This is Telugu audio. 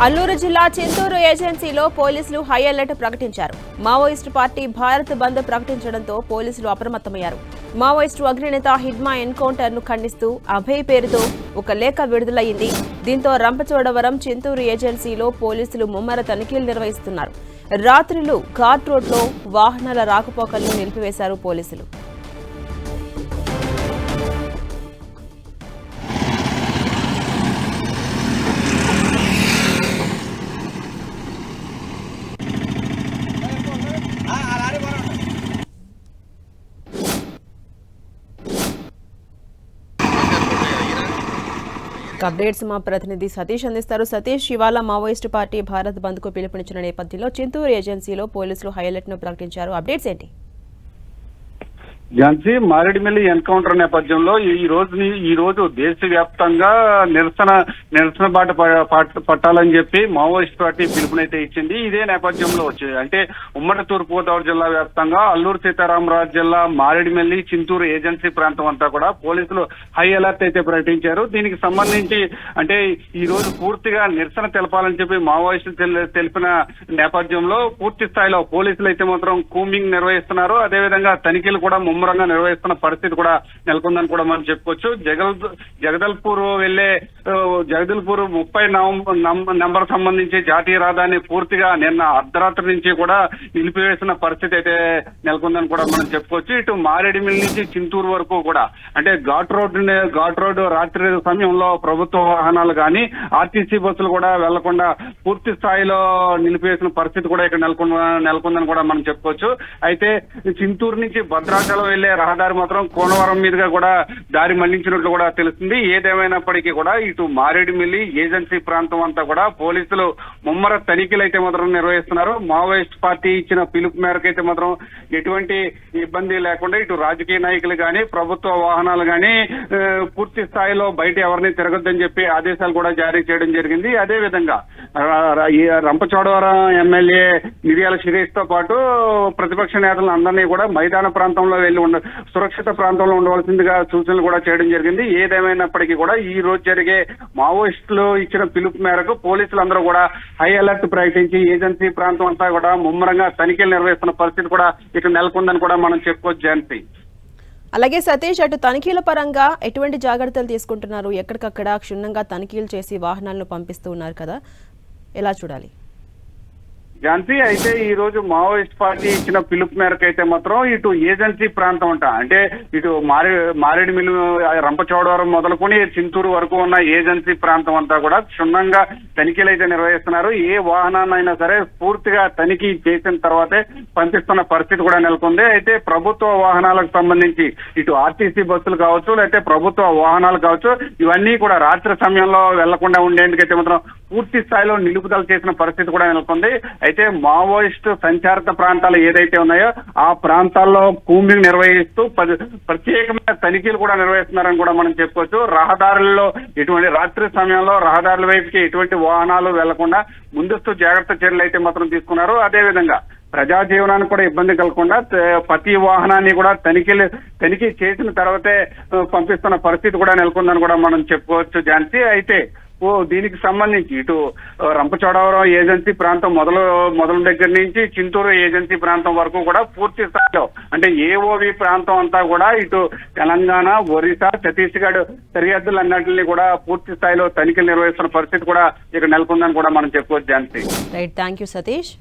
అల్లూరు జిల్లా చింతూరు ఏజెన్సీలో పోలీసులు హై అలర్ట్ ప్రకటించారు. మావోయిస్టు పార్టీ భారత్ బంద్ ప్రకటించడంతో పోలీసులు అప్రమత్తమయ్యారు. మావోయిస్టు అగ్రనేత హిడ్మా ఎన్కౌంటర్ ను ఖండిస్తూ అభయ్ పేరుతో ఒక లేఖ విడుదలయ్యింది. దీంతో రంపచోడవరం చింతూరు ఏజెన్సీలో పోలీసులు ముమ్మర తనిఖీలు నిర్వహిస్తున్నారు. రాత్రులు ఘాట్ రోడ్లో వాహనాల రాకపోకలను నిలిపివేశారు పోలీసులు. అప్డేట్స్ మా ప్రతినిధి సతీష్ అందిస్తారు. సతీష్, ఇవాళ మావోయిస్టు పార్టీ భారత్ బంద్ కు పిలుపునిచ్చిన నేపథ్యంలో చింతూరు ఏజెన్సీలో పోలీసులు హైలైట్ ను ప్రకటించారు. అప్డేట్స్ ఏంటి? ఝాన్సీ మారేడుమిల్లి ఎన్కౌంటర్ నేపథ్యంలో ఈ రోజు దేశవ్యాప్తంగా నిరసన బాట పట్టాలని చెప్పి మావోయిస్ట్ పార్టీ పిలుపునైతే ఇచ్చింది. ఇదే నేపథ్యంలో వచ్చింది అంటే ఉమ్మడి తూర్పుగోదావరి జిల్లా వ్యాప్తంగా అల్లూరు సీతారామరాజు జిల్లా మారేడుమిల్లి చింతూరు ఏజెన్సీ ప్రాంతం అంతా కూడా పోలీసులు హై అలర్ట్ అయితే ప్రకటించారు. దీనికి సంబంధించి అంటే ఈ రోజు పూర్తిగా నిరసన తెలపాలని చెప్పి మావోయిస్టులు తెలిపిన నేపథ్యంలో పూర్తి స్థాయిలో పోలీసులు అయితే మాత్రం కూంబింగ్ నిర్వహిస్తున్నారు. అదేవిధంగా తనిఖీలు కూడా ముమ్మరంగా నిర్వహిస్తున్న పరిస్థితి కూడా నెలకొందని కూడా మనం చెప్పుకోవచ్చు. జగదల్పూర్ 30 నెంబర్ సంబంధించి జాతీయ రహదారిని పూర్తిగా నిన్న అర్ధరాత్రి నుంచి కూడా నిలిపివేసిన పరిస్థితి అయితే నెలకొందని కూడా మనం చెప్పుకోవచ్చు. ఇటు మారేడుమిల్లి నుంచి చింతూరు వరకు కూడా అంటే ఘాట్ రోడ్డు రాత్రి సమయంలో ప్రభుత్వ వాహనాలు కానీ ఆర్టీసీ బస్సులు కూడా వెళ్లకుండా పూర్తి స్థాయిలో నిలిపివేసిన పరిస్థితి కూడా ఇక్కడ నెలకొందని కూడా మనం చెప్పుకోవచ్చు. అయితే చింతూరు నుంచి భద్రాచలం వెళ్లే రహదారి మాత్రం కోనవరం మీదుగా కూడా దారి మళ్లించినట్లు కూడా తెలుస్తుంది. ఏదేమైనప్పటికీ కూడా ఇటు మారేడుమిల్లి ఏజెన్సీ ప్రాంతం అంతా కూడా పోలీసులు ముమ్మర తనిఖీలు అయితే మాత్రం నిర్వహిస్తున్నారు. మావోయిస్ట్ పార్టీ ఇచ్చిన పిలుపు మేరకు అయితే మాత్రం ఎటువంటి ఇబ్బంది లేకుండా ఇటు రాజకీయ నాయకులు కానీ ప్రభుత్వ వాహనాలు కానీ పూర్తి స్థాయిలో బయట ఎవరిని తిరగొద్దని చెప్పి ఆదేశాలు కూడా జారీ చేయడం జరిగింది. అదేవిధంగా రంపచోడవరం ఎమ్మెల్యే మిర్యాల శిరీష్ తో పాటు ప్రతిపక్ష నేతలందరినీ కూడా మైదాన ప్రాంతంలో వెళ్లి సురక్షిత ప్రాంతంలో ఉండవలసిందిగా సూచనలు కూడా చేయడం జరిగింది. ఏదేమైనప్పటికీ కూడా ఈ రోజు జరిగే మావోయిస్టులు ఇచ్చిన పిలుపు మేరకు పోలీసులందరూ కూడా హై అలర్ట్ ప్రకటించి ఏజెన్సీ ప్రాంతం అంతా కూడా ముమ్మరంగా తనిఖీలు నిర్వహిస్తున్న పరిస్థితి కూడా ఇక్కడ నెలకొందని కూడా మనం చెప్పుకోవచ్చు. ఝాన్సీ, అలాగే సతీష్, అటు తనిఖీల పరంగా ఎటువంటి జాగ్రత్తలు తీసుకుంటున్నారు? ఎక్కడికక్కడ క్షుణ్ణంగా తనిఖీలు చేసి వాహనాలను పంపిస్తూ ఉన్నారు కదా, ఎలా చూడాలి? ఝాన్సీ, అయితే ఈ రోజు మావోయిస్ట్ పార్టీ ఇచ్చిన పిలుపు మేరకు అయితే మాత్రం ఇటు ఏజెన్సీ ప్రాంతం అంటే ఇటు మారేడుమిల్లి రంపచోడవరం మొదలుకొని చింతూరు వరకు ఉన్న ఏజెన్సీ ప్రాంతం అంతా కూడా క్షుణ్ణంగా తనిఖీలు అయితే నిర్వహిస్తున్నారు. ఏ వాహనాన్నైనా సరే పూర్తిగా తనిఖీ చేసిన తర్వాతే పంపిస్తున్న పరిస్థితి కూడా నెలకొంది. అయితే ప్రభుత్వ వాహనాలకు సంబంధించి ఇటు ఆర్టీసీ బస్సులు కావచ్చు లేకపోతే ప్రభుత్వ వాహనాలు కావచ్చు ఇవన్నీ కూడా రాత్రి సమయంలో వెళ్లకుండా ఉండేందుకైతే మాత్రం పూర్తి స్థాయిలో నిలుపుదల చేసిన పరిస్థితి కూడా నెలకొంది. అయితే మావోయిస్టు సంచారిత ప్రాంతాలు ఏదైతే ఉన్నాయో ఆ ప్రాంతాల్లో కూంబింగ్ నిర్వహిస్తూ ప్రత్యేకమైన తనిఖీలు కూడా నిర్వహిస్తున్నారని కూడా మనం చెప్పుకోవచ్చు. రహదారుల్లో ఎటువంటి రాత్రి సమయంలో రహదారుల వైపుకి ఎటువంటి వాహనాలు వెళ్లకుండా ముందస్తు జాగ్రత్త చర్యలు అయితే మాత్రం తీసుకున్నారు. అదేవిధంగా ప్రజా జీవనానికి కూడా ఇబ్బంది కలగకుండా ప్రతి వాహనాన్ని కూడా తనిఖీ చేసిన తర్వాతే పంపిస్తున్న పరిస్థితి కూడా నెలకొందని కూడా మనం చెప్పుకోవచ్చు. ఝాన్సీ, అయితే దీనికి సంబంధించి ఇటు రంపచోడవరం ఏజెన్సీ ప్రాంతం మొదలు దగ్గర నుంచి చింతూరు ఏజెన్సీ ప్రాంతం వరకు కూడా పూర్తి స్థాయిలో అంటే ఏఓవి ప్రాంతం అంతా కూడా ఇటు తెలంగాణ, ఒరిస్సా, ఛత్తీస్గఢ్ సరిహద్దులన్నింటినీ కూడా పూర్తి స్థాయిలో తనిఖీలు నిర్వహిస్తున్న పరిస్థితి కూడా ఇక్కడ నెలకొందని కూడా మనం చెప్పుకోవచ్చు. Jhansi, right, thank you Satish.